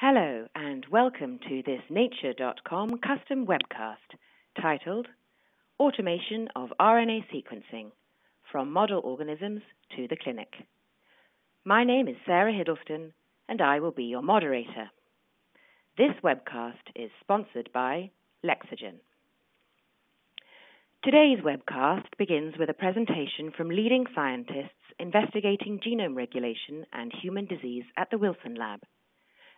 Hello and welcome to this Nature.com custom webcast titled Automation of RNA Sequencing from Model Organisms to the Clinic. My name is Sarah Hiddleston and I will be your moderator. This webcast is sponsored by Lexogen. Today's webcast begins with a presentation from leading scientists investigating genome regulation and human disease at the Wilson Lab,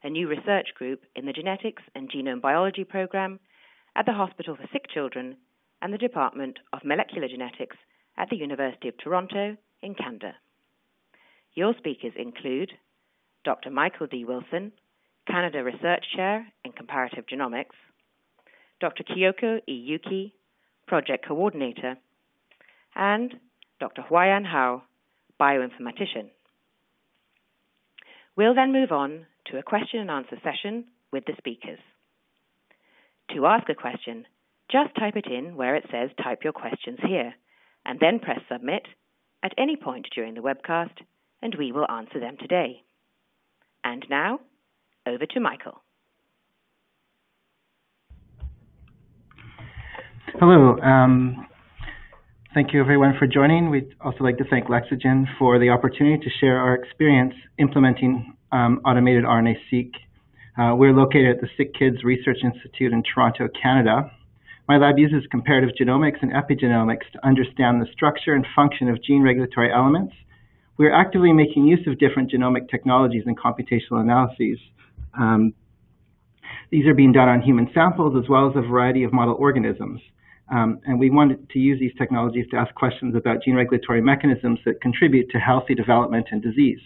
a new research group in the Genetics and Genome Biology program at the Hospital for Sick Children and the Department of Molecular Genetics at the University of Toronto in Canada. Your speakers include Dr. Michael D. Wilson, Canada Research Chair in Comparative Genomics, Dr. Kyoko E. Yuki, Project Coordinator, and Dr. Huayan Hao, Bioinformatician. We'll then move on to a question and answer session with the speakers. To ask a question, just type it in where it says type your questions here, and then press submit at any point during the webcast, and we will answer them today. And now, over to Michael. Hello. Thank you everyone for joining. We'd also like to thank Lexogen for the opportunity to share our experience implementing automated RNA-seq. We're located at the Sick Kids Research Institute in Toronto, Canada. My lab uses comparative genomics and epigenomics to understand the structure and function of gene regulatory elements. We're actively making use of different genomic technologies and computational analyses. These are being done on human samples as well as a variety of model organisms. And we wanted to use these technologies to ask questions about gene regulatory mechanisms that contribute to healthy development and disease.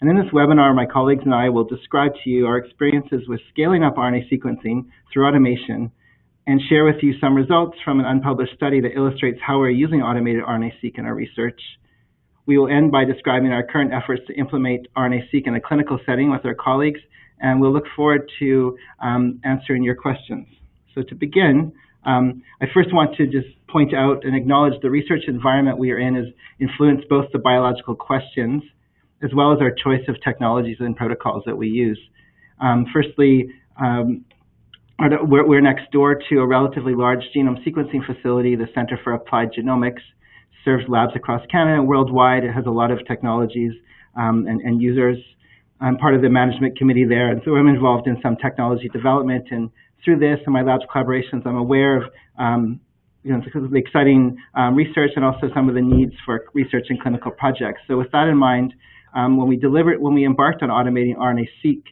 And in this webinar, my colleagues and I will describe to you our experiences with scaling up RNA sequencing through automation and share with you some results from an unpublished study that illustrates how we're using automated RNA-seq in our research. We will end by describing our current efforts to implement RNA-seq in a clinical setting with our colleagues, and we'll look forward to answering your questions. So to begin, I first want to just point out and acknowledge the research environment we are in has influenced both the biological questions as well as our choice of technologies and protocols that we use. Firstly, we're next door to a relatively large genome sequencing facility. The Center for Applied Genomics serves labs across Canada and worldwide. It has a lot of technologies and users. I'm part of the management committee there, and so I'm involved in some technology development. And through this and my lab's collaborations, I'm aware of the exciting research and also some of the needs for research and clinical projects. So with that in mind, when we embarked on automating RNA-seq,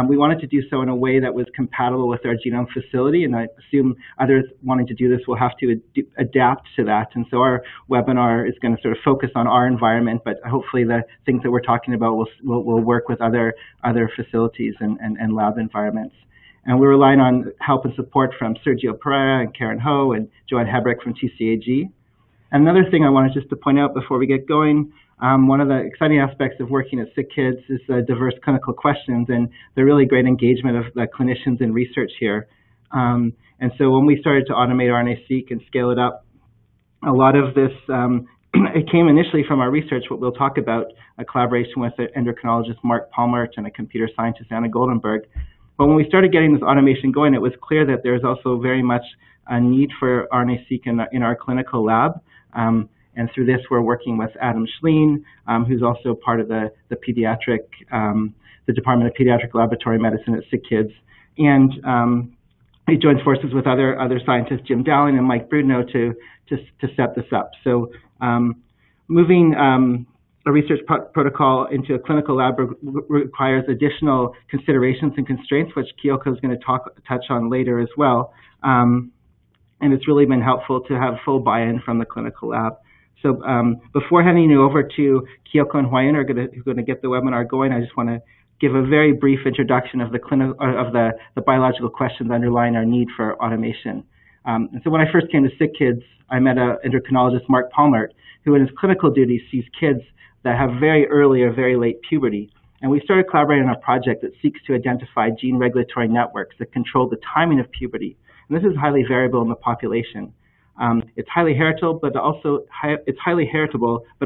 we wanted to do so in a way that was compatible with our genome facility, and I assume others wanting to do this will have to adapt to that. And so our webinar is going to sort of focus on our environment, but hopefully the things that we're talking about will work with other facilities and lab environments. And we're relying on help and support from Sergio Pereira and Karen Ho and Joanne Hebrick from TCAG. And another thing I wanted just to point out before we get going, one of the exciting aspects of working at Sick Kids is the diverse clinical questions and the really great engagement of the clinicians in research here. And so when we started to automate RNA-seq and scale it up, a lot of this, it came initially from our research, what we'll talk about, a collaboration with endocrinologist Mark Palmert and a computer scientist Anna Goldenberg. But when we started getting this automation going, it was clear that there's also very much a need for RNA-seq in our clinical lab. And through this, we're working with Adam Schleen, who's also part of the Department of Pediatric Laboratory Medicine at Sick Kids. And he joins forces with other scientists, Jim Dowling and Mike Brudno, to set this up. So moving a research protocol into a clinical lab requires additional considerations and constraints, which Kyoko is going to touch on later as well. And it's really been helpful to have full buy-in from the clinical lab. So before handing you over to Kyoko and Huayan, who are going to get the webinar going, I just want to give a very brief introduction of the biological questions underlying our need for automation. And so when I first came to Sick Kids, I met endocrinologist Mark Palmert, who in his clinical duties sees kids that have very early or very late puberty. And we started collaborating on a project that seeks to identify gene regulatory networks that control the timing of puberty. And this is highly variable in the population. It's highly heritable, but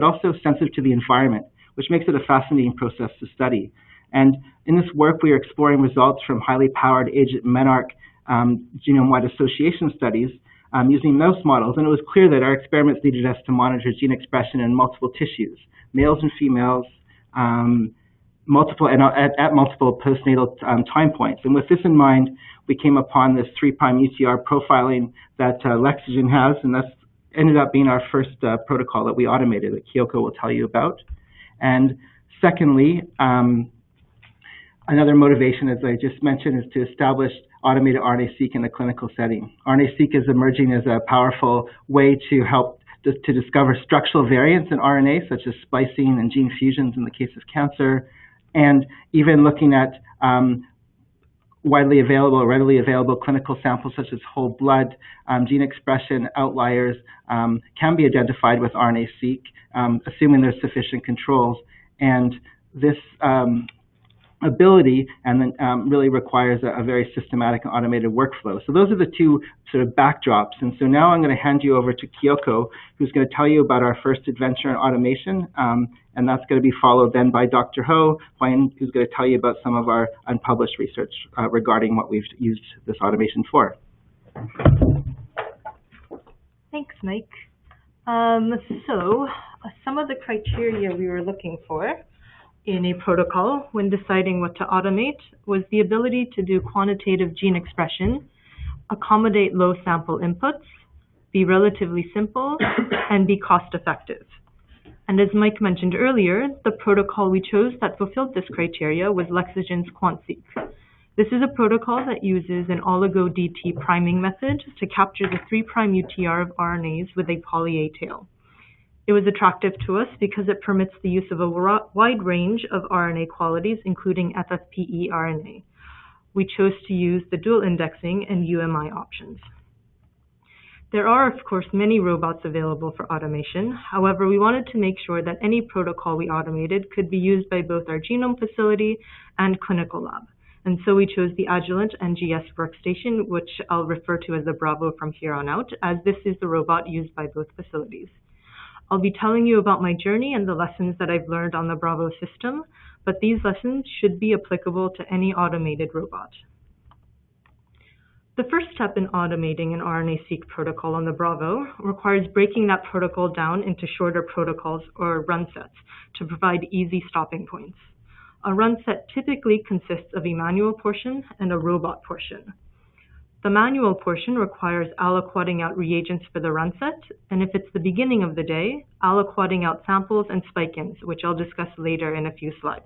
also sensitive to the environment, which makes it a fascinating process to study. And in this work, we are exploring results from highly powered agent menarch genome-wide association studies using mouse models. And it was clear that our experiments needed us to monitor gene expression in multiple tissues, males and females, at multiple postnatal time points. And with this in mind, we came upon this 3' UTR profiling that Lexogen has, and that's ended up being our first protocol that we automated that Kyoko will tell you about. And secondly, another motivation, as I just mentioned, is to establish automated RNA-seq in a clinical setting. RNA-seq is emerging as a powerful way to help to discover structural variants in RNA, such as splicing and gene fusions in the case of cancer, and even looking at readily available clinical samples such as whole blood, gene expression outliers can be identified with RNA-seq, assuming there's sufficient controls. And this ability really requires a very systematic and automated workflow. So those are the two sort of backdrops. And so now I'm going to hand you over to Kyoko, who's going to tell you about our first adventure in automation. And that's going to be followed then by Dr. Ho, who's going to tell you about some of our unpublished research regarding what we've used this automation for. Thanks, Mike. So some of the criteria we were looking for in a protocol when deciding what to automate was the ability to do quantitative gene expression, accommodate low sample inputs, be relatively simple, and be cost-effective. And as Mike mentioned earlier, the protocol we chose that fulfilled this criteria was Lexogen's QuantSeq. This is a protocol that uses an oligo-DT priming method to capture the 3' UTR of RNAs with a poly-A tail. It was attractive to us because it permits the use of a wide range of RNA qualities, including FFPE RNA. We chose to use the dual indexing and UMI options. There are, of course, many robots available for automation. However, we wanted to make sure that any protocol we automated could be used by both our genome facility and clinical lab. And so we chose the Agilent NGS workstation, which I'll refer to as the Bravo from here on out, as this is the robot used by both facilities. I'll be telling you about my journey and the lessons that I've learned on the Bravo system, but these lessons should be applicable to any automated robot. The first step in automating an RNA-seq protocol on the Bravo requires breaking that protocol down into shorter protocols or run sets to provide easy stopping points. A run set typically consists of a manual portion and a robot portion. The manual portion requires aliquoting out reagents for the run set, and if it's the beginning of the day, aliquoting out samples and spike-ins, which I'll discuss later in a few slides.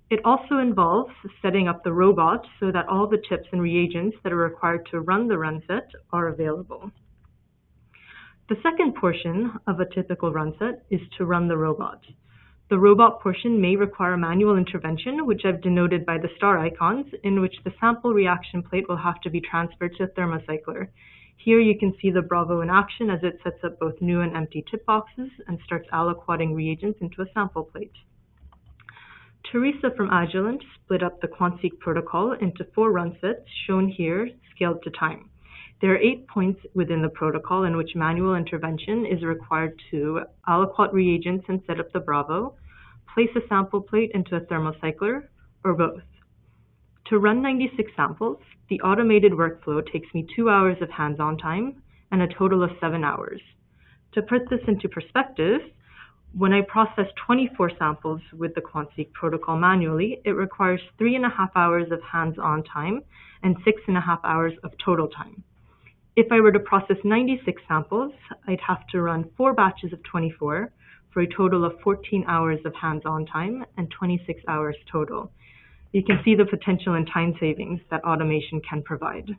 It also involves setting up the robot so that all the tips and reagents that are required to run the run set are available. The second portion of a typical run set is to run the robot. The robot portion may require manual intervention, which I've denoted by the star icons, in which the sample reaction plate will have to be transferred to a thermocycler. Here you can see the Bravo in action as it sets up both new and empty tip boxes and starts aliquoting reagents into a sample plate. Teresa from Agilent split up the QuantSeq protocol into 4 run sets, shown here, scaled to time. There are 8 points within the protocol in which manual intervention is required to aliquot reagents and set up the Bravo, place a sample plate into a thermocycler, or both. To run 96 samples, the automated workflow takes me 2 hours of hands-on time and a total of 7 hours. To put this into perspective, when I process 24 samples with the QuantSeq protocol manually, it requires 3.5 hours of hands-on time and 6.5 hours of total time. If I were to process 96 samples, I'd have to run 4 batches of 24 for a total of 14 hours of hands-on time and 26 hours total. You can see the potential in time savings that automation can provide.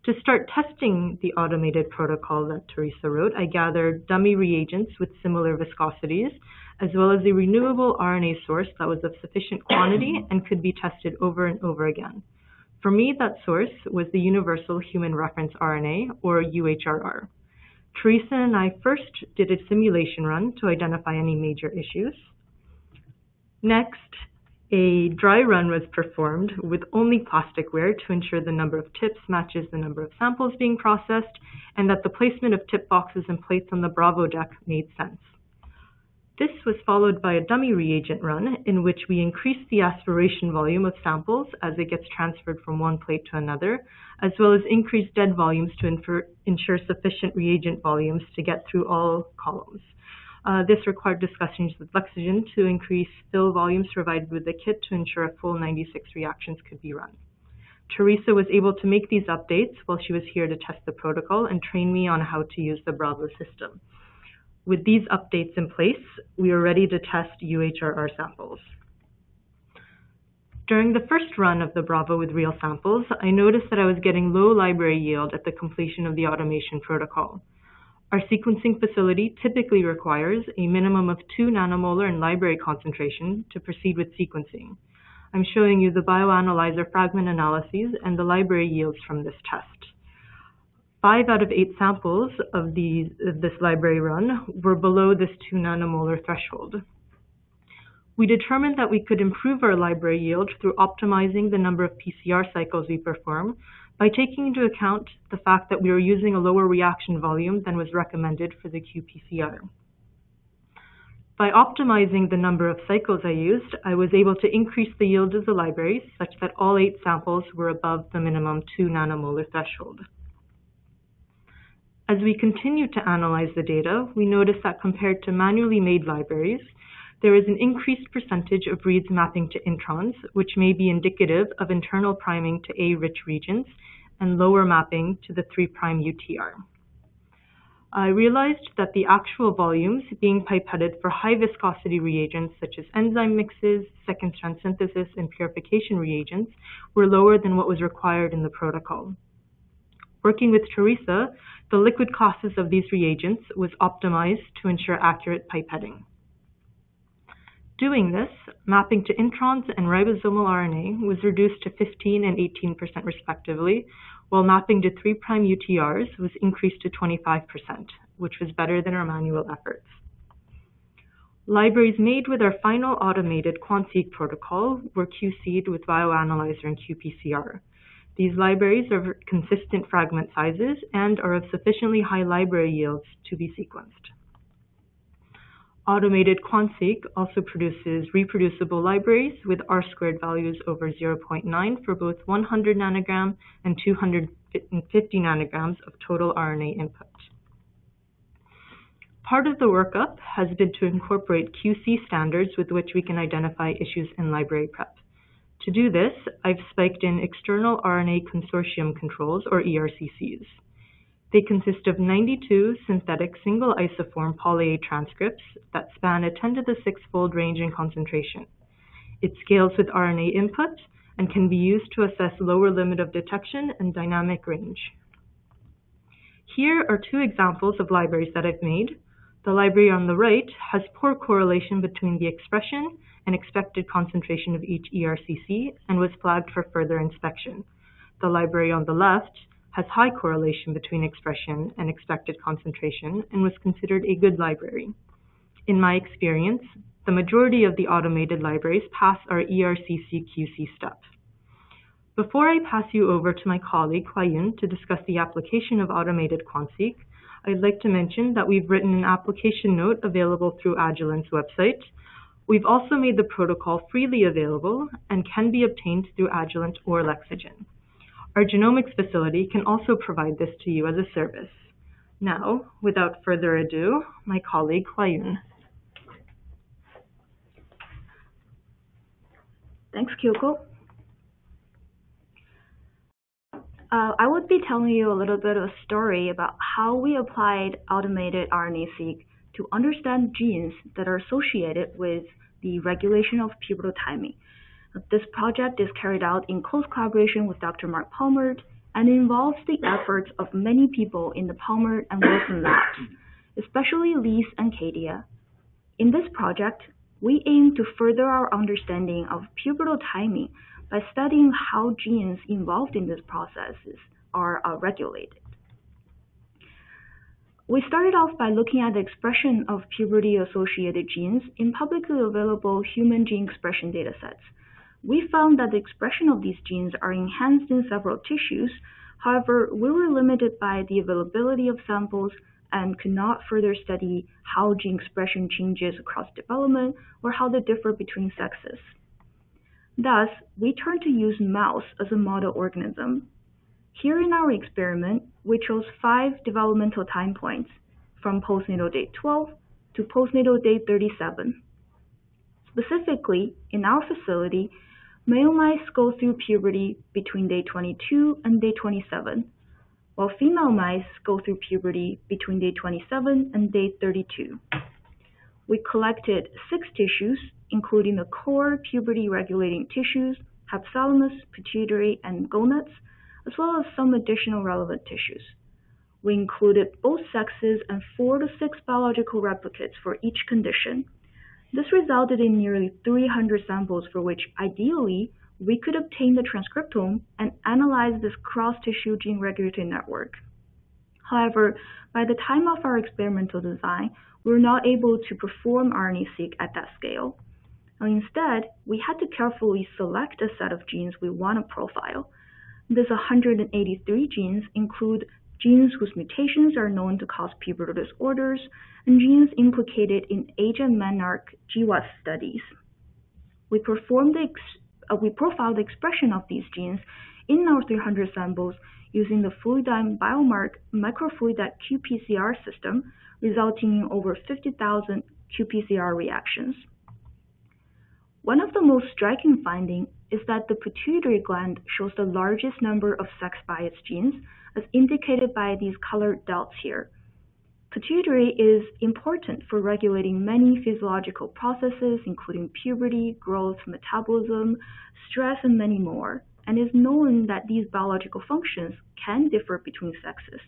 To start testing the automated protocol that Teresa wrote, I gathered dummy reagents with similar viscosities, as well as a renewable RNA source that was of sufficient quantity and could be tested over and over again. For me, that source was the Universal Human Reference RNA, or UHRR. Teresa and I first did a simulation run to identify any major issues. Next, a dry run was performed with only plasticware to ensure the number of tips matches the number of samples being processed, and that the placement of tip boxes and plates on the Bravo deck made sense. This was followed by a dummy reagent run in which we increased the aspiration volume of samples as it gets transferred from one plate to another, as well as increased dead volumes to ensure sufficient reagent volumes to get through all columns. This required discussions with Lexogen to increase fill volumes provided with the kit to ensure a full 96 reactions could be run. Teresa was able to make these updates while she was here to test the protocol and train me on how to use the Bravo system. With these updates in place, we are ready to test UHRR samples. During the first run of the Bravo with real samples, I noticed that I was getting low library yield at the completion of the automation protocol. Our sequencing facility typically requires a minimum of 2 nanomolar in library concentration to proceed with sequencing. I'm showing you the bioanalyzer fragment analyses and the library yields from this test. 5 out of 8 samples of this library run were below this 2 nanomolar threshold. We determined that we could improve our library yield through optimizing the number of PCR cycles we perform by taking into account the fact that we were using a lower reaction volume than was recommended for the qPCR. By optimizing the number of cycles I used, I was able to increase the yield of the libraries such that all 8 samples were above the minimum 2 nanomolar threshold. As we continued to analyze the data, we noticed that compared to manually made libraries, there is an increased percentage of reads mapping to introns, which may be indicative of internal priming to A-rich regions and lower mapping to the 3' UTR. I realized that the actual volumes being pipetted for high viscosity reagents such as enzyme mixes, second-strand synthesis, and purification reagents were lower than what was required in the protocol. Working with Teresa, the liquid classes of these reagents was optimized to ensure accurate pipetting. Doing this, mapping to introns and ribosomal RNA was reduced to 15% and 18% respectively, while mapping to 3' UTRs was increased to 25%, which was better than our manual efforts. Libraries made with our final automated QuantSeq protocol were QC'd with bioanalyzer and qPCR. These libraries are consistent fragment sizes and are of sufficiently high library yields to be sequenced. Automated QuantSeq also produces reproducible libraries with R-squared values over 0.9 for both 100 nanogram and 250 nanograms of total RNA input. Part of the workup has been to incorporate QC standards with which we can identify issues in library prep. To do this, I've spiked in external RNA consortium controls, or ERCCs. They consist of 92 synthetic single isoform poly-A transcripts that span a 10 to the 6-fold range in concentration. It scales with RNA input and can be used to assess lower limit of detection and dynamic range. Here are 2 examples of libraries that I've made. The library on the right has poor correlation between the expression and expected concentration of each ERCC and was flagged for further inspection. The library on the left has high correlation between expression and expected concentration and was considered a good library. In my experience, the majority of the automated libraries pass our ERCC QC step. Before I pass you over to my colleague, Huayun, to discuss the application of automated QuantSeq, I'd like to mention that we've written an application note available through Agilent's website. We've also made the protocol freely available and can be obtained through Agilent or Lexogen. Our genomics facility can also provide this to you as a service. Now, without further ado, my colleague Huayun. Thanks, Kyoko. I would be telling you a little bit of a story about how we applied automated RNA-seq to understand genes that are associated with the regulation of pubertal timing. This project is carried out in close collaboration with Dr. Mark Palmer and involves the efforts of many people in the Palmer and Wilson labs, especially Lise and Kadia. In this project, we aim to further our understanding of pubertal timing by studying how genes involved in these processes are regulated. We started off by looking at the expression of puberty-associated genes in publicly available human gene expression datasets. We found that the expression of these genes are enhanced in several tissues. However, we were limited by the availability of samples and could not further study how gene expression changes across development or how they differ between sexes. Thus, we turned to use mouse as a model organism. Here in our experiment, we chose 5 developmental time points, from postnatal day 12 to postnatal day 37. Specifically, in our facility, male mice go through puberty between day 22 and day 27, while female mice go through puberty between day 27 and day 32. We collected 6 tissues, including the core puberty-regulating tissues, hypothalamus, pituitary, and gonads, as well as some additional relevant tissues. We included both sexes and 4 to 6 biological replicates for each condition. This resulted in nearly 300 samples for which, ideally, we could obtain the transcriptome and analyze this cross-tissue gene regulatory network. However, by the time of our experimental design, we were not able to perform RNA-seq at that scale. Instead, we had to carefully select a set of genes we want to profile. These 183 genes include genes whose mutations are known to cause pubertal disorders, and genes implicated in Agent Menarche GWAS studies. We profiled the expression of these genes in our 300 samples using the Fluidigm Biomark microfluidic qPCR system, resulting in over 50,000 qPCR reactions. One of the most striking findings is that the pituitary gland shows the largest number of sex-biased genes, as indicated by these colored dots here. Pituitary is important for regulating many physiological processes, including puberty, growth, metabolism, stress, and many more, and is known that these biological functions can differ between sexes.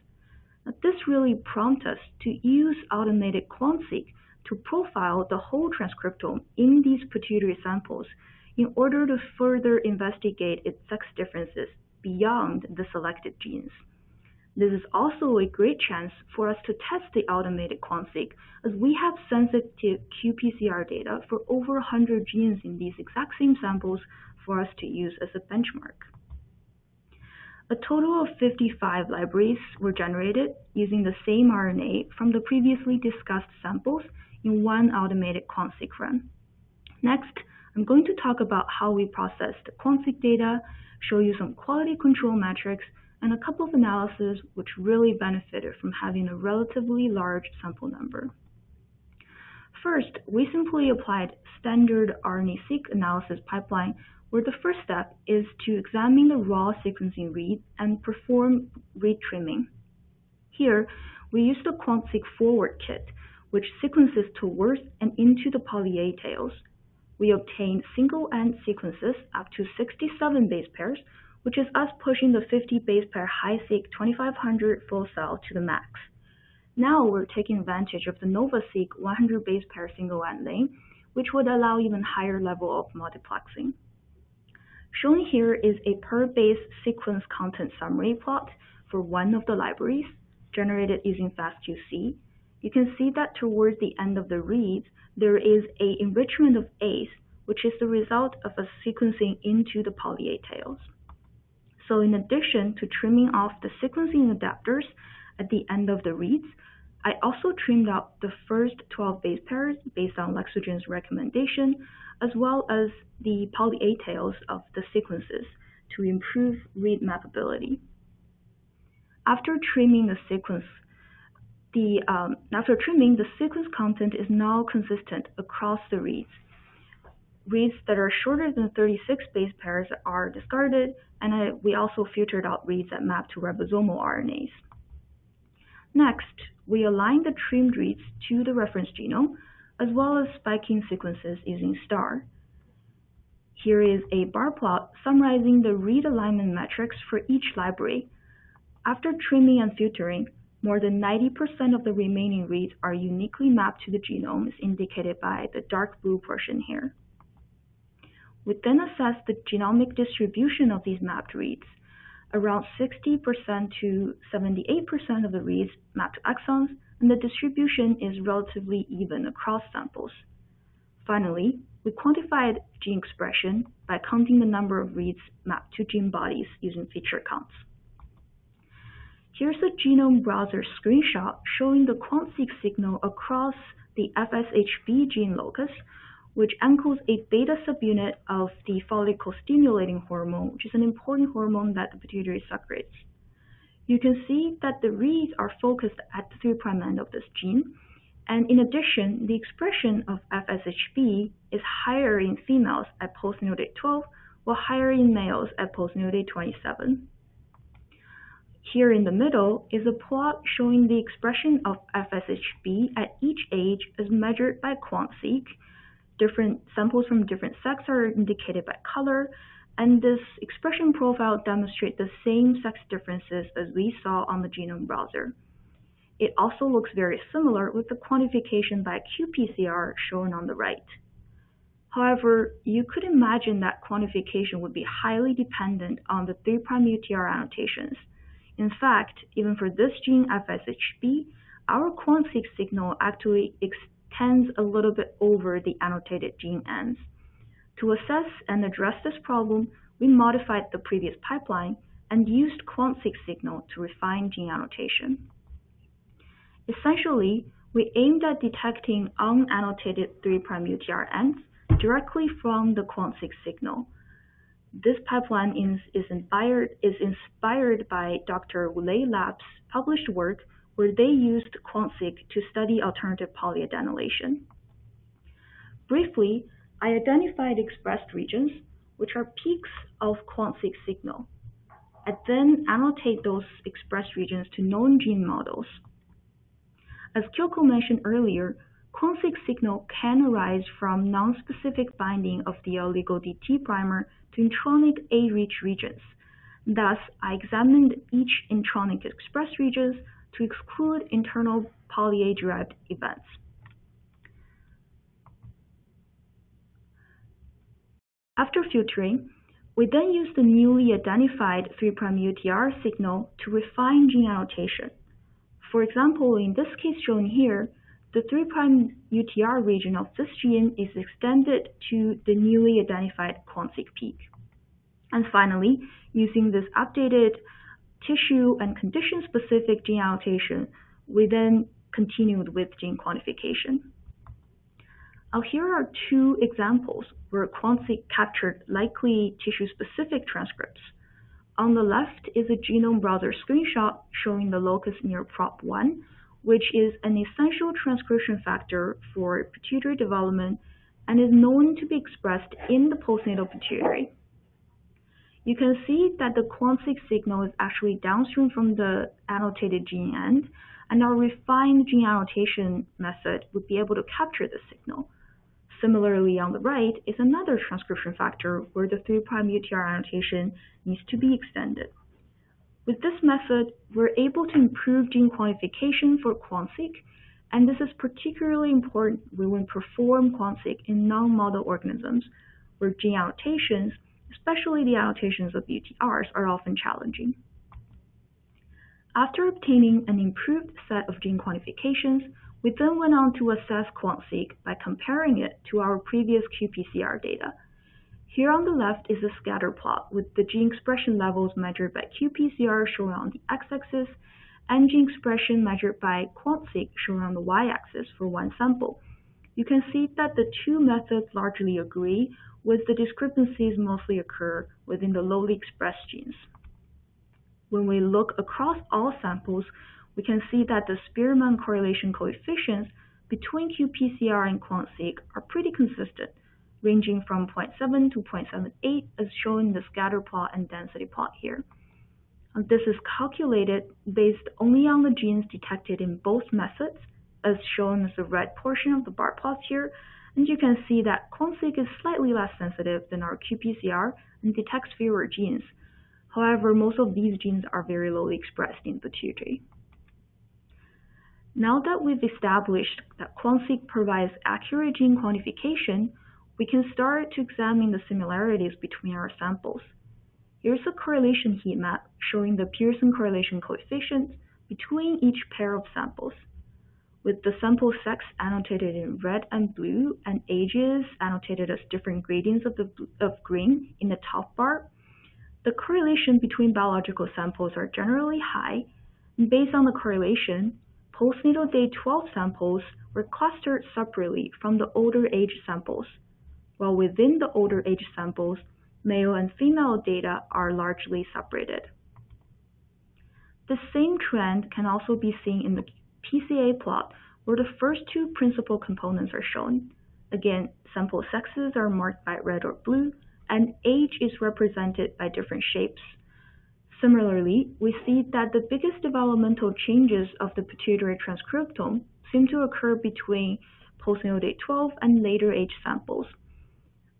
Now, this really prompted us to use automated QuantSeq to profile the whole transcriptome in these pituitary samples in order to further investigate its sex differences beyond the selected genes. This is also a great chance for us to test the automated QuantSeq, as we have sensitive qPCR data for over 100 genes in these exact same samples for us to use as a benchmark. A total of 55 libraries were generated using the same RNA from the previously discussed samples in one automated QuantSeq run. Next, I'm going to talk about how we processed the QuantSeq data, show you some quality control metrics, and a couple of analyses which really benefited from having a relatively large sample number. First, we simply applied standard RNA-seq analysis pipeline, where the first step is to examine the raw sequencing read and perform read trimming. Here, we use the QuantSeq forward kit, which sequences towards and into the poly A tails. We obtained single-end sequences up to 67 base pairs, which is us pushing the 50 base pair HiSeq 2500 flow cell to the max. Now we're taking advantage of the NovaSeq 100 base pair single-end lane, which would allow even higher level of multiplexing. Shown here is a per base sequence content summary plot for one of the libraries, generated using FastQC. You can see that towards the end of the reads, there is an enrichment of A's, which is the result of a sequencing into the poly A tails. So in addition to trimming off the sequencing adapters at the end of the reads, I also trimmed out the first 12 base pairs based on Lexogen's recommendation, as well as the poly A tails of the sequences to improve read mapability. After trimming, the sequence content is now consistent across the reads. Reads that are shorter than 36 base pairs are discarded, and we also filtered out reads that map to ribosomal RNAs. Next, we align the trimmed reads to the reference genome, as well as spiking sequences using STAR. Here is a bar plot summarizing the read alignment metrics for each library. After trimming and filtering, more than 90% of the remaining reads are uniquely mapped to the genome, as indicated by the dark blue portion here. We then assess the genomic distribution of these mapped reads. Around 60% to 78% of the reads map to exons, and the distribution is relatively even across samples. Finally, we quantified gene expression by counting the number of reads mapped to gene bodies using feature counts. Here's a genome browser screenshot showing the QuantSeq signal across the FSHB gene locus, which encodes a beta subunit of the follicle-stimulating hormone, which is an important hormone that the pituitary secretes. You can see that the reads are focused at the 3' end of this gene, and in addition, the expression of FSHB is higher in females at postnatal day 12, while higher in males at postnatal day 27. Here in the middle is a plot showing the expression of FSHB at each age as measured by QuantSeq. Different samples from different sex are indicated by color, and this expression profile demonstrates the same sex differences as we saw on the genome browser. It also looks very similar with the quantification by qPCR shown on the right. However, you could imagine that quantification would be highly dependent on the 3' UTR annotations. In fact, even for this gene FSHB, our QuantSeq signal actually extends a little bit over the annotated gene ends. To assess and address this problem, we modified the previous pipeline and used QuantSeq signal to refine gene annotation. Essentially, we aimed at detecting unannotated 3' UTR ends directly from the QuantSeq signal. This pipeline is inspired by Dr. Wulei Lab's published work where they used QuantSeq to study alternative polyadenylation. Briefly, I identified expressed regions, which are peaks of QuantSeq signal. I then annotate those expressed regions to known gene models. As Kyoko mentioned earlier, QuantSeq signal can arise from non-specific binding of the oligo-DT primer to intronic A-reach regions. Thus, I examined each intronic expressed regions to exclude internal poly-A-derived events. After filtering, we then used the newly identified 3' UTR signal to refine gene annotation. For example, in this case shown here, the 3' UTR region of this gene is extended to the newly identified QuantSeq peak. And finally, using this updated tissue and condition-specific gene annotation, we then continued with gene quantification. Now here are two examples where QuantSeq captured likely tissue-specific transcripts. On the left is a genome browser screenshot showing the locus near prop1, which is an essential transcription factor for pituitary development and is known to be expressed in the postnatal pituitary. You can see that the QuantSeq signal is actually downstream from the annotated gene end, and our refined gene annotation method would be able to capture the signal. Similarly, on the right is another transcription factor where the 3' UTR annotation needs to be extended. With this method, we're able to improve gene quantification for QuantSeq, and this is particularly important when we perform QuantSeq in non-model organisms, where gene annotations, especially the annotations of UTRs, are often challenging. After obtaining an improved set of gene quantifications, we then went on to assess QuantSeq by comparing it to our previous qPCR data. Here on the left is a scatter plot with the gene expression levels measured by qPCR shown on the x-axis and gene expression measured by QuantSeq shown on the y-axis for one sample. You can see that the two methods largely agree, with the discrepancies mostly occur within the lowly expressed genes. When we look across all samples, we can see that the Spearman correlation coefficients between qPCR and QuantSeq are pretty consistent, ranging from 0.7 to 0.78 as shown in the scatter plot and density plot here. This is calculated based only on the genes detected in both methods, as shown as the red portion of the bar plots here, and you can see that QuantSeq is slightly less sensitive than our qPCR and detects fewer genes. However, most of these genes are very lowly expressed in the pituitary. Now that we've established that QuantSeq provides accurate gene quantification, we can start to examine the similarities between our samples. Here's a correlation heat map showing the Pearson correlation coefficients between each pair of samples. With the sample sex annotated in red and blue and ages annotated as different gradients of green in the top bar, the correlation between biological samples are generally high, Based on the correlation, postnatal day 12 samples were clustered separately from the older age samples, while within the older age samples, male and female data are largely separated. The same trend can also be seen in the PCA plot, where the first two principal components are shown. Again, sample sexes are marked by red or blue, and age is represented by different shapes. Similarly, we see that the biggest developmental changes of the pituitary transcriptome seem to occur between postnatal day 12 and later age samples.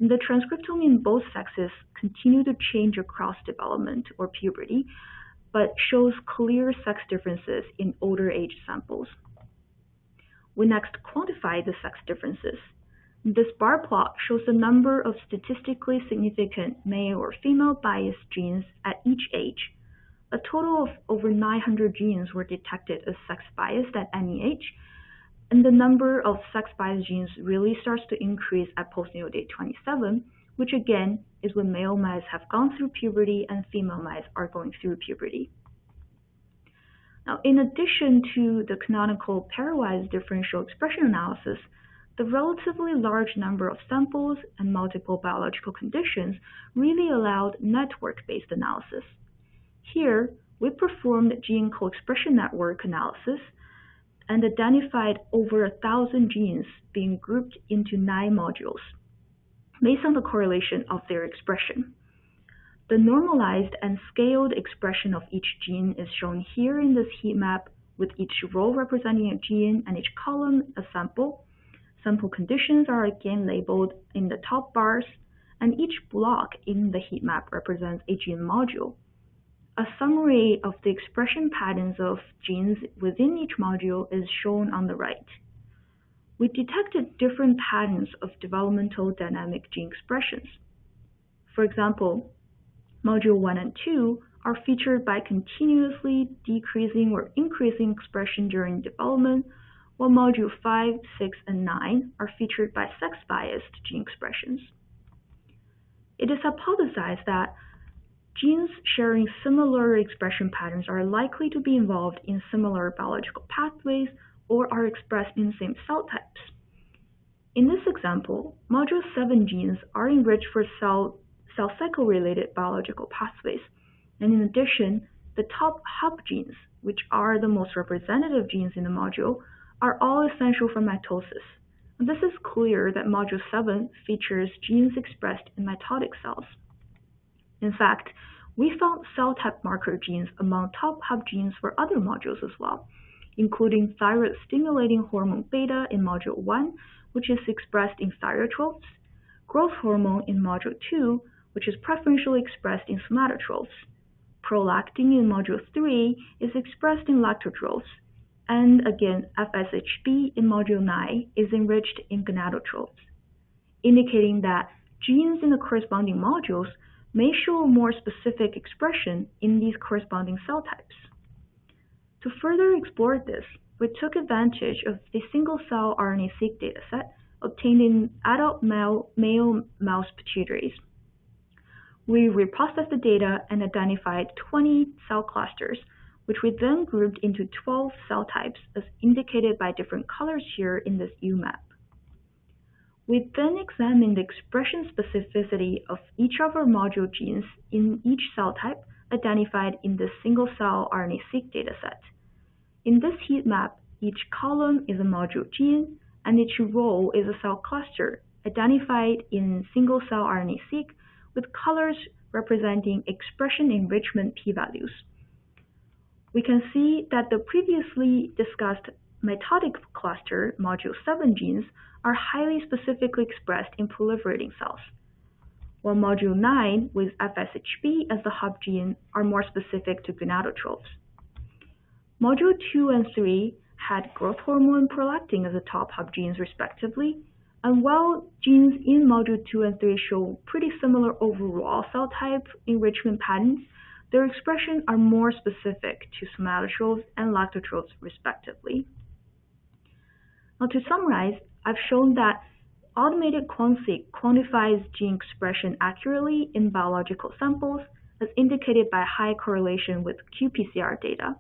The transcriptome in both sexes continue to change across development or puberty, but shows clear sex differences in older age samples. We next quantify the sex differences. This bar plot shows the number of statistically significant male or female biased genes at each age. A total of over 900 genes were detected as sex biased at any age, and the number of sex biased genes really starts to increase at postnatal day 27, which again is when male mice have gone through puberty and female mice are going through puberty. Now, in addition to the canonical pairwise differential expression analysis, the relatively large number of samples and multiple biological conditions really allowed network-based analysis. Here, we performed gene co-expression network analysis and identified over 1,000 genes being grouped into 9 modules based on the correlation of their expression. The normalized and scaled expression of each gene is shown here in this heat map, with each row representing a gene and each column a sample. Sample conditions are again labeled in the top bars, and each block in the heat map represents a gene module. A summary of the expression patterns of genes within each module is shown on the right. We detected different patterns of developmental dynamic gene expressions. For example, Module 1 and 2 are featured by continuously decreasing or increasing expression during development, while Module 5, 6, and 9 are featured by sex-biased gene expressions. It is hypothesized that genes sharing similar expression patterns are likely to be involved in similar biological pathways or are expressed in the same cell types. In this example, Module 7 genes are enriched for cell cycle-related biological pathways, and in addition, the top hub genes, which are the most representative genes in the module, are all essential for mitosis. And this is clear that Module 7 features genes expressed in mitotic cells. In fact, we found cell type marker genes among top hub genes for other modules as well, including thyroid-stimulating hormone beta in Module 1, which is expressed in thyrotropes, growth hormone in Module 2, which is preferentially expressed in somatotropes. Prolactin in Module 3 is expressed in lactotropes, and again, FSHB in Module 9 is enriched in gonadotropes, indicating that genes in the corresponding modules may show a more specific expression in these corresponding cell types. To further explore this, we took advantage of the single-cell RNA-seq dataset obtained in adult male mouse pituitaries. We reprocessed the data and identified 20 cell clusters, which we then grouped into 12 cell types as indicated by different colors here in this UMAP. We then examined the expression specificity of each of our module genes in each cell type identified in the single-cell RNA-seq dataset. In this heat map, each column is a module gene, and each row is a cell cluster identified in single-cell RNA-seq with colors representing expression enrichment p-values. We can see that the previously discussed mitotic cluster, Module 7 genes, are highly specifically expressed in proliferating cells, while Module 9, with FSHB as the hub gene, are more specific to gonadotropes. Module 2 and 3 had growth hormone and prolactin as the top hub genes respectively, and while genes in Module 2 and 3 show pretty similar overall cell type enrichment patterns, their expression are more specific to somatotropes and lactotropes respectively. Now, to summarize, I've shown that automated QuantSeq quantifies gene expression accurately in biological samples, as indicated by high correlation with qPCR data.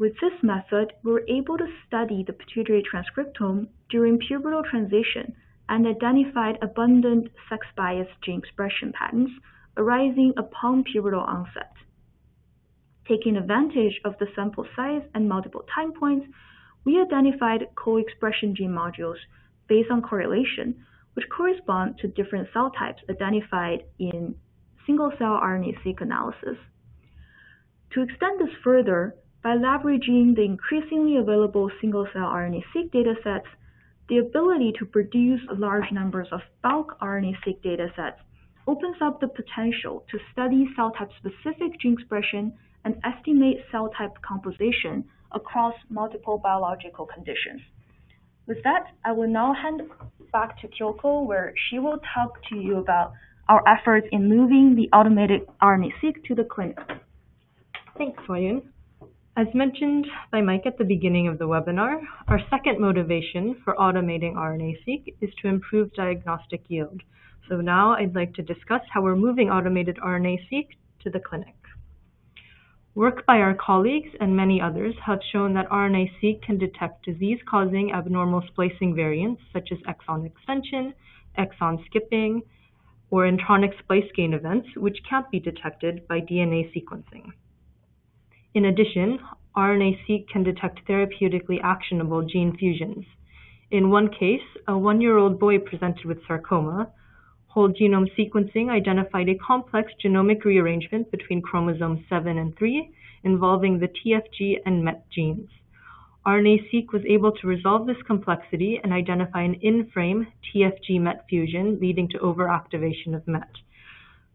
With this method, we were able to study the pituitary transcriptome during pubertal transition and identified abundant sex-biased gene expression patterns arising upon pubertal onset. Taking advantage of the sample size and multiple time points, we identified co-expression gene modules based on correlation, which correspond to different cell types identified in single-cell RNA-seq analysis. To extend this further, by leveraging the increasingly available single-cell RNA-seq datasets, the ability to produce large numbers of bulk RNA-seq datasets opens up the potential to study cell type-specific gene expression and estimate cell type composition across multiple biological conditions. With that, I will now hand back to Kyoko, where she will talk to you about our efforts in moving the automated RNA-seq to the clinic. Thanks, Soyun. As mentioned by Mike at the beginning of the webinar, our second motivation for automating RNA-seq is to improve diagnostic yield. So now I'd like to discuss how we're moving automated RNA-seq to the clinic. Work by our colleagues and many others have shown that RNA-seq can detect disease-causing abnormal splicing variants such as exon extension, exon skipping, or intronic splice gain events, which can't be detected by DNA sequencing. In addition, RNA-seq can detect therapeutically actionable gene fusions. In one case, a 1-year-old boy presented with sarcoma. Whole genome sequencing identified a complex genomic rearrangement between chromosomes 7 and 3 involving the TFG and MET genes. RNA-seq was able to resolve this complexity and identify an in-frame TFG-MET fusion leading to overactivation of MET.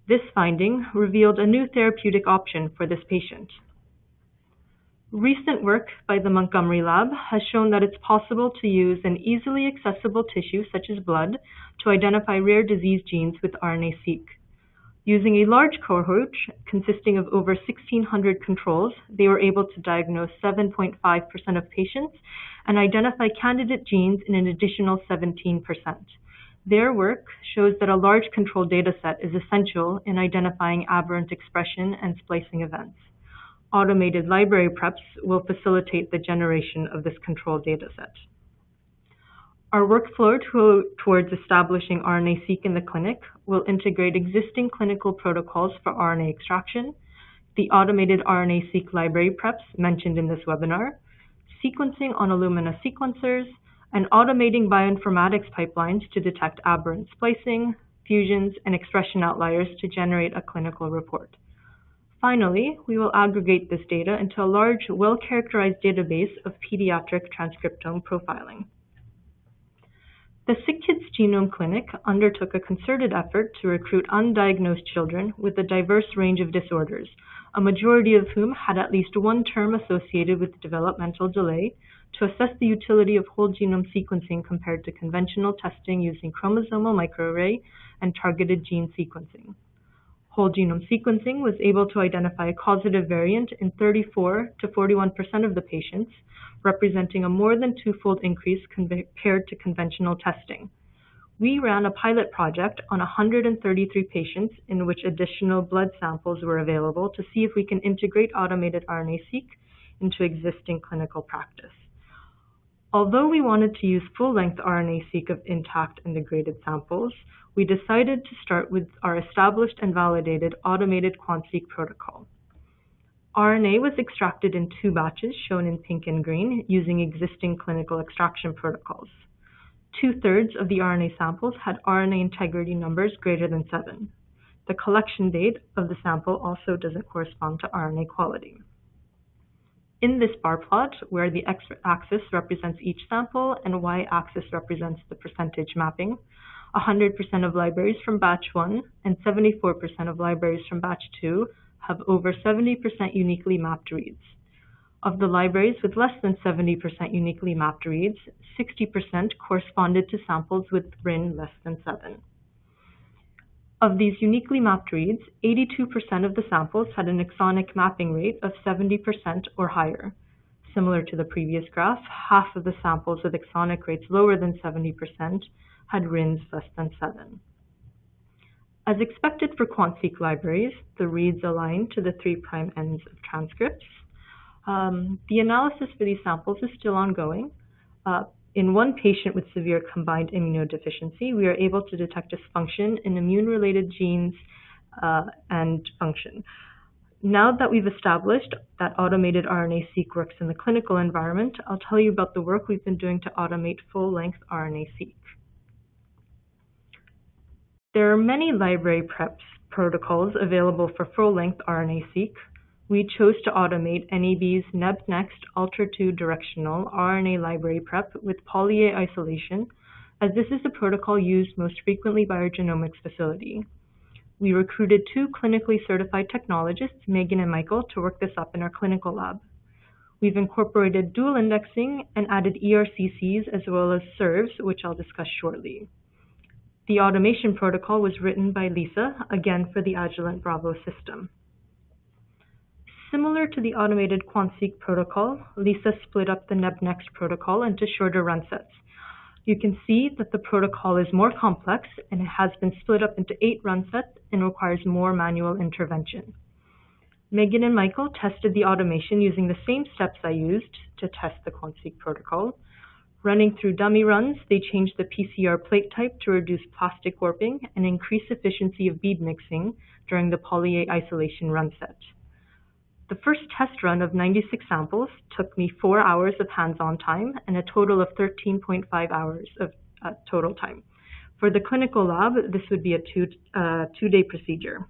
This finding revealed a new therapeutic option for this patient. Recent work by the Montgomery Lab has shown that it's possible to use an easily accessible tissue such as blood to identify rare disease genes with RNA-seq. Using a large cohort consisting of over 1,600 controls, they were able to diagnose 7.5% of patients and identify candidate genes in an additional 17%. Their work shows that a large control dataset is essential in identifying aberrant expression and splicing events. Automated library preps will facilitate the generation of this control dataset. Our workflow towards establishing RNA-seq in the clinic will integrate existing clinical protocols for RNA extraction, the automated RNA-seq library preps mentioned in this webinar, sequencing on Illumina sequencers, and automating bioinformatics pipelines to detect aberrant splicing, fusions, and expression outliers to generate a clinical report. Finally, we will aggregate this data into a large, well-characterized database of pediatric transcriptome profiling. The Sick Kids Genome Clinic undertook a concerted effort to recruit undiagnosed children with a diverse range of disorders, a majority of whom had at least one term associated with developmental delay, to assess the utility of whole genome sequencing compared to conventional testing using chromosomal microarray and targeted gene sequencing. Whole genome sequencing was able to identify a causative variant in 34 to 41% of the patients, representing a more than twofold increase compared to conventional testing. We ran a pilot project on 133 patients in which additional blood samples were available to see if we can integrate automated RNA-seq into existing clinical practice. Although we wanted to use full-length RNA-seq of intact and degraded samples, we decided to start with our established and validated automated QuantSeq protocol. RNA was extracted in 2 batches, shown in pink and green, using existing clinical extraction protocols. 2/3 of the RNA samples had RNA integrity numbers greater than 7. The collection date of the sample also doesn't correspond to RNA quality. In this bar plot, where the x-axis represents each sample and y-axis represents the percentage mapping, 100% of libraries from batch 1 and 74% of libraries from batch 2 have over 70% uniquely mapped reads. Of the libraries with less than 70% uniquely mapped reads, 60% corresponded to samples with RIN less than 7. Of these uniquely mapped reads, 82% of the samples had an exonic mapping rate of 70% or higher. Similar to the previous graph, half of the samples with exonic rates lower than 70% had RINs less than 7. As expected for QuantSeq libraries, the reads align to the 3' ends of transcripts. The analysis for these samples is still ongoing. In one patient with severe combined immunodeficiency, we are able to detect dysfunction in immune-related genes and function. Now that we've established that automated RNA-seq works in the clinical environment, I'll tell you about the work we've been doing to automate full-length RNA-seq. There are many library prep protocols available for full-length RNA-seq. We chose to automate NAB's NebNext Ultra-2 directional RNA library prep with poly-A isolation, as this is the protocol used most frequently by our genomics facility. We recruited 2 clinically certified technologists, Megan and Michael, to work this up in our clinical lab. We've incorporated dual indexing and added ERCCs as well as SERVs, which I'll discuss shortly. The automation protocol was written by Lisa, again for the Agilent Bravo system. Similar to the automated QuantSeq protocol, Lisa split up the NebNext protocol into shorter run sets. You can see that the protocol is more complex and it has been split up into 8 run sets and requires more manual intervention. Megan and Michael tested the automation using the same steps I used to test the QuantSeq protocol. Running through dummy runs, they changed the PCR plate type to reduce plastic warping and increase efficiency of bead mixing during the poly-A isolation run set. The first test run of 96 samples took me 4 hours of hands-on time and a total of 13.5 hours of total time. For the clinical lab, this would be a two-day procedure.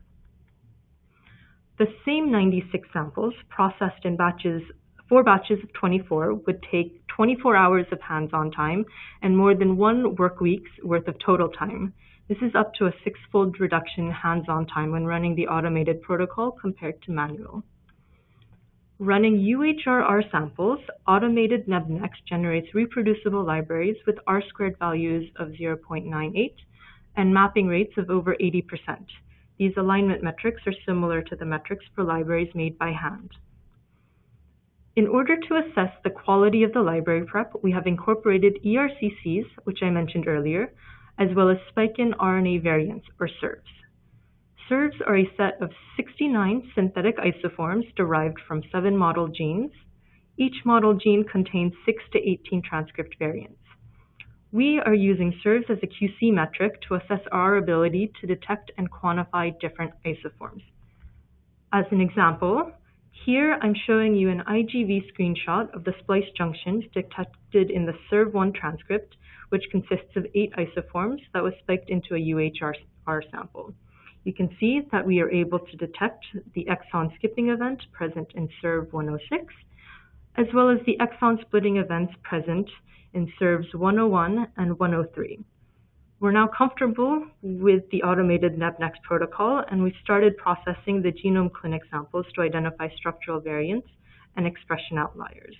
The same 96 samples processed in 4 batches of 24 would take 24 hours of hands-on time and more than 1 work week's worth of total time. This is up to a 6-fold reduction in hands-on time when running the automated protocol compared to manual. Running UHRR samples, automated NebNext generates reproducible libraries with R-squared values of 0.98 and mapping rates of over 80%. These alignment metrics are similar to the metrics for libraries made by hand. In order to assess the quality of the library prep, we have incorporated ERCCs, which I mentioned earlier, as well as spike-in RNA variants, or SERVs. SERVs are a set of 69 synthetic isoforms derived from 7 model genes. Each model gene contains 6 to 18 transcript variants. We are using SERVs as a QC metric to assess our ability to detect and quantify different isoforms. As an example, here I'm showing you an IGV screenshot of the splice junctions detected in the SERV1 transcript, which consists of 8 isoforms that was spiked into a UHRR sample. You can see that we are able to detect the exon skipping event present in SERV106, as well as the exon splitting events present in SERVs 101 and 103. We're now comfortable with the automated NebNext protocol, and we started processing the genome clinic samples to identify structural variants and expression outliers.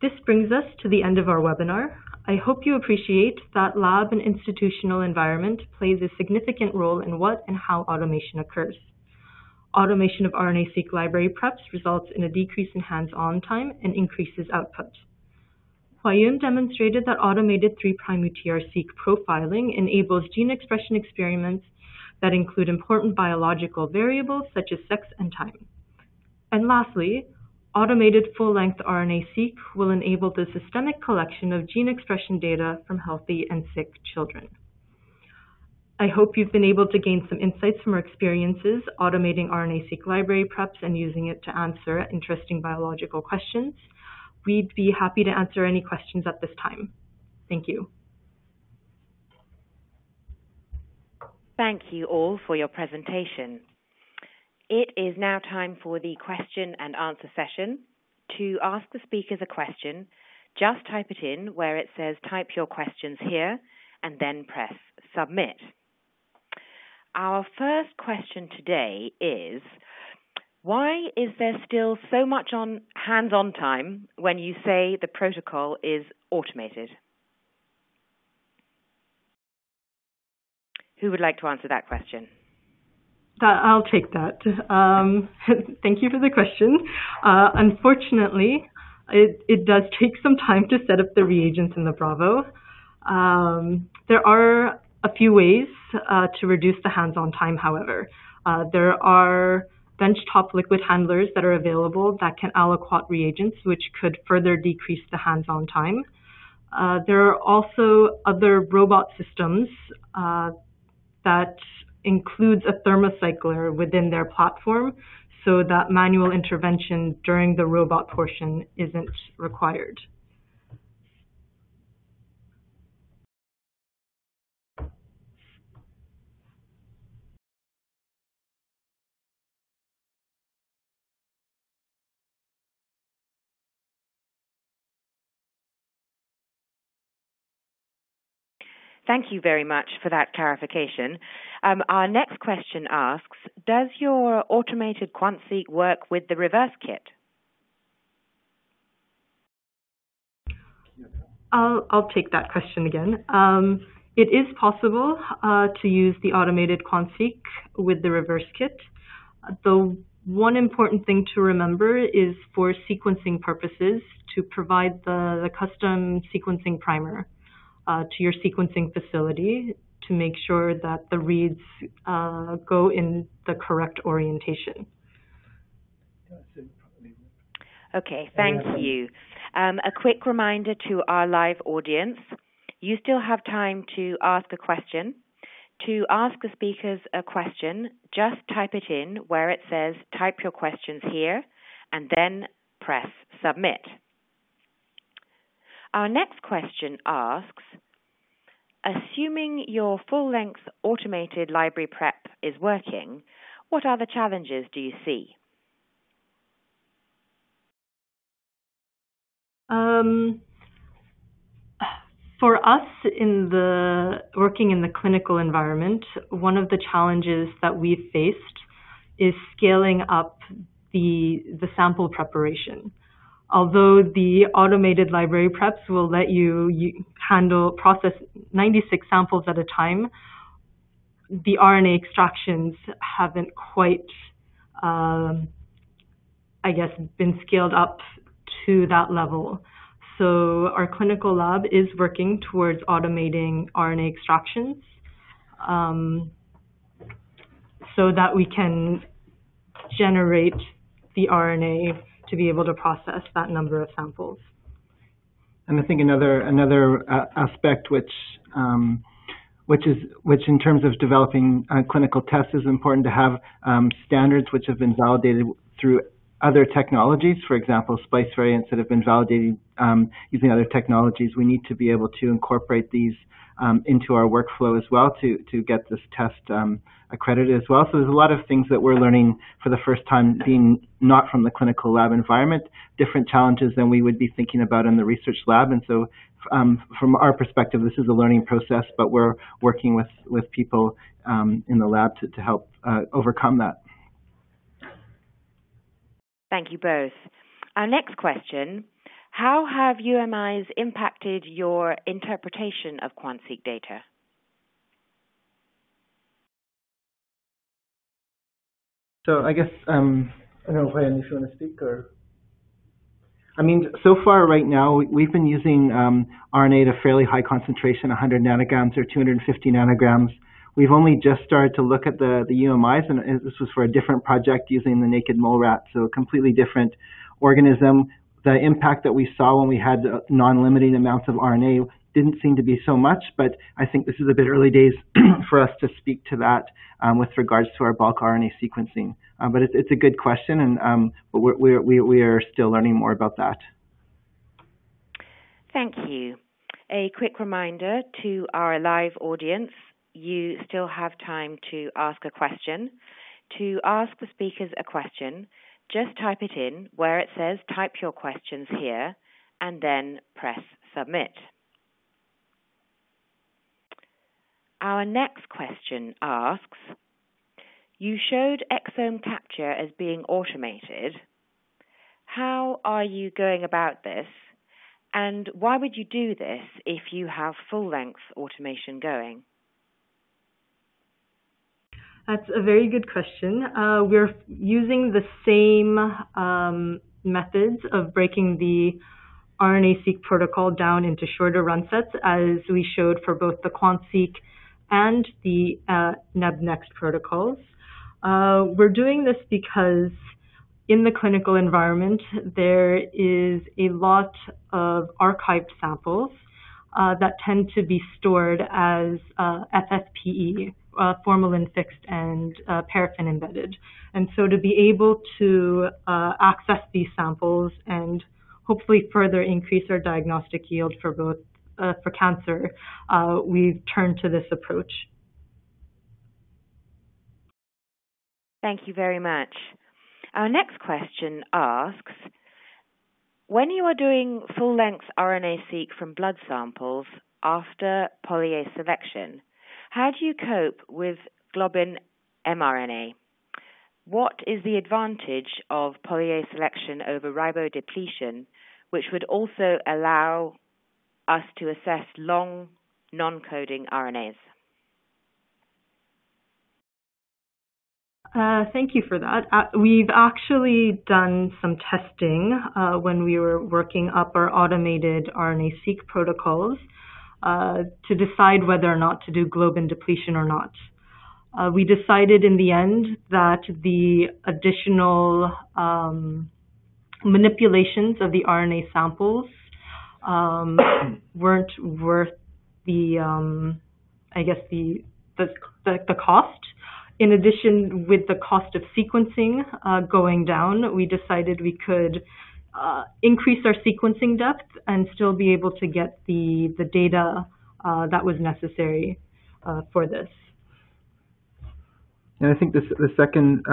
This brings us to the end of our webinar. I hope you appreciate that lab and institutional environment plays a significant role in what and how automation occurs. Automation of RNA-seq library preps results in a decrease in hands-on time and increases output. Huayun demonstrated that automated 3' UTR-seq profiling enables gene expression experiments that include important biological variables such as sex and time. And lastly, automated full-length RNA-seq will enable the systemic collection of gene expression data from healthy and sick children. I hope you've been able to gain some insights from our experiences automating RNA-seq library preps and using it to answer interesting biological questions. We'd be happy to answer any questions at this time. Thank you. Thank you all for your presentation. It is now time for the question and answer session. To ask the speakers a question, just type it in where it says type your questions here and then press submit. Our first question today is, why is there still so much hands-on time when you say the protocol is automated? Who would like to answer that question? I'll take that. Thank you for the question. Unfortunately, it does take some time to set up the reagents in the Bravo. There are a few ways to reduce the hands-on time, however. There are benchtop liquid handlers that are available that can aliquot reagents, which could further decrease the hands-on time. There are also other robot systems that includes a thermocycler within their platform so that manual intervention during the robot portion isn't required. Thank you very much for that clarification. Our next question asks, does your automated QuantSeq work with the reverse kit? I'll take that question again. It is possible to use the automated QuantSeq with the reverse kit. The one important thing to remember is for sequencing purposes to provide the custom sequencing primer to your sequencing facility to make sure that the reads go in the correct orientation. Okay, thank you. A quick reminder to our live audience, you still have time to ask a question. To ask the speakers a question, just type it in where it says type your questions here and then press submit. Our next question asks, assuming your full-length automated library prep is working, what other challenges do you see? For us, working in the clinical environment, one of the challenges that we've faced is scaling up the sample preparation. Although the automated library preps will let you process 96 samples at a time, the RNA extractions haven't quite, been scaled up to that level. So our clinical lab is working towards automating RNA extractions so that we can generate the RNA to be able to process that number of samples. And I think another aspect which in terms of developing clinical tests is important to have standards which have been validated through other technologies. For example, splice variants that have been validated using other technologies. We need to be able to incorporate these into our workflow as well to get this test accredited as well. So there's a lot of things that we're learning for the first time, being not from the clinical lab environment, different challenges than we would be thinking about in the research lab. And so from our perspective, this is a learning process, but we're working with people in the lab to help overcome that. Thank you both. Our next question, how have UMIs impacted your interpretation of QuantSeq data? So I guess, I don't know, Ryan, if you want to speak or... I mean, so far right now, we've been using RNA at a fairly high concentration, 100 nanograms or 250 nanograms. We've only just started to look at the UMIs, and this was for a different project using the naked mole rat, so a completely different organism. The impact that we saw when we had non-limiting amounts of RNA didn't seem to be so much, but I think this is a bit early days for us to speak to that with regards to our bulk RNA sequencing. But it's a good question, and but we are still learning more about that. Thank you. A quick reminder to our live audience, you still have time to ask a question. To ask the speakers a question, just type it in where it says type your questions here and then press submit. Our next question asks, you showed exome capture as being automated. How are you going about this? And why would you do this if you have full-length automation going? That's a very good question. We're using the same methods of breaking the RNA-seq protocol down into shorter run sets as we showed for both the QuantSeq and the NebNext protocols. We're doing this because in the clinical environment, there is a lot of archived samples that tend to be stored as FFPE, formalin fixed and paraffin embedded. And so to be able to access these samples and hopefully further increase our diagnostic yield for both for cancer, we've turned to this approach. Thank you very much. Our next question asks, when you are doing full-length RNA-seq from blood samples after poly-A selection, how do you cope with globin mRNA? What is the advantage of poly-A selection over ribodepletion, which would also allow us to assess long non-coding RNAs? Thank you for that. We've actually done some testing when we were working up our automated RNA-seq protocols to decide whether or not to do globin depletion or not. We decided in the end that the additional manipulations of the RNA samples weren't worth the, the cost. In addition, with the cost of sequencing going down, we decided we could increase our sequencing depth and still be able to get the data that was necessary for this. And I think the second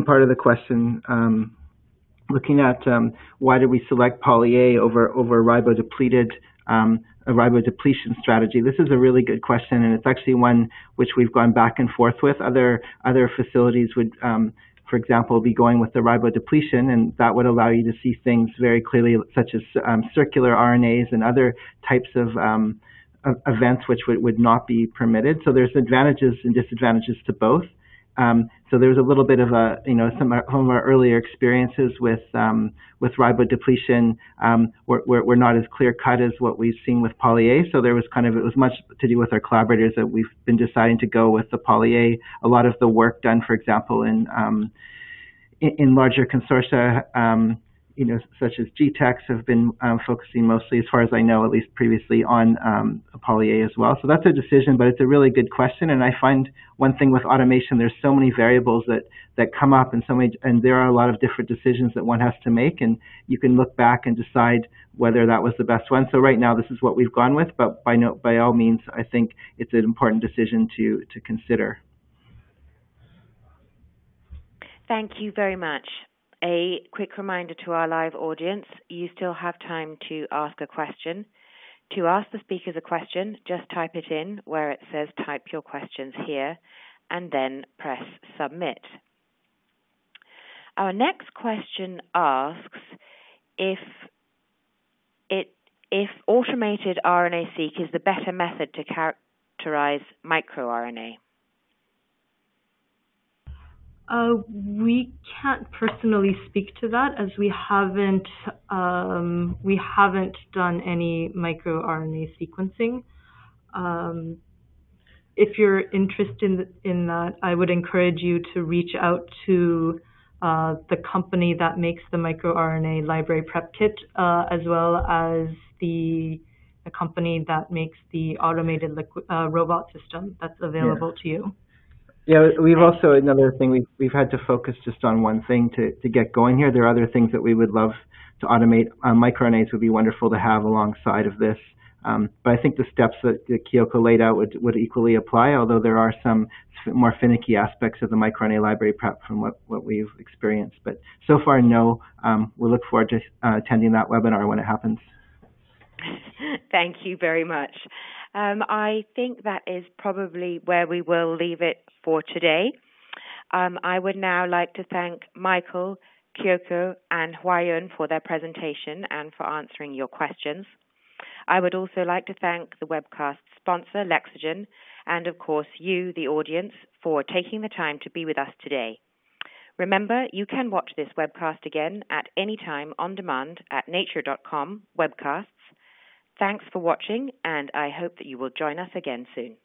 part of the question, looking at why did we select poly-A over ribodepleted, a ribodepletion strategy. This is a really good question, and it's actually one which we've gone back and forth with. Other facilities would, for example, be going with the ribodepletion, and that would allow you to see things very clearly, such as circular RNAs and other types of events which would not be permitted. So there's advantages and disadvantages to both. So there's a little bit of some of our earlier experiences with ribodepletion were not as clear cut as what we've seen with poly-A. So there was it was much to do with our collaborators that we've been deciding to go with the poly-A. A lot of the work done, for example, in larger consortia, such as GTEx, have been focusing mostly, as far as I know, at least previously, on poly-A as well. So that's a decision, but it's a really good question. And I find one thing with automation, there's so many variables that come up, and there are a lot of different decisions that one has to make, and you can look back and decide whether that was the best one. So right now, this is what we've gone with, but by all means, I think it's an important decision to consider. Thank you very much. A quick reminder to our live audience, you still have time to ask a question. To ask the speakers a question, just type it in where it says type your questions here, and then press submit. Our next question asks if automated RNA-seq is the better method to characterize microRNA. We can't personally speak to that, as we haven't done any microRNA sequencing. If you're interested in that, I would encourage you to reach out to the company that makes the microRNA library prep kit, as well as the company that makes the automated robot system that's available to you. Yeah, we've also, another thing, we've had to focus just on one thing to get going here. There are other things that we would love to automate. MicroRNAs would be wonderful to have alongside of this. But I think the steps that Kyoko laid out would equally apply, although there are some more finicky aspects of the microRNA library prep from what we've experienced. But so far, no. We look forward to attending that webinar when it happens. Thank you very much. I think that is probably where we will leave it for today. I would now like to thank Michael, Kyoko, and Hwaeun for their presentation and for answering your questions. I would also like to thank the webcast sponsor, Lexogen, and of course you, the audience, for taking the time to be with us today. Remember, you can watch this webcast again at any time on demand at nature.com webcasts. Thanks for watching, and I hope that you will join us again soon.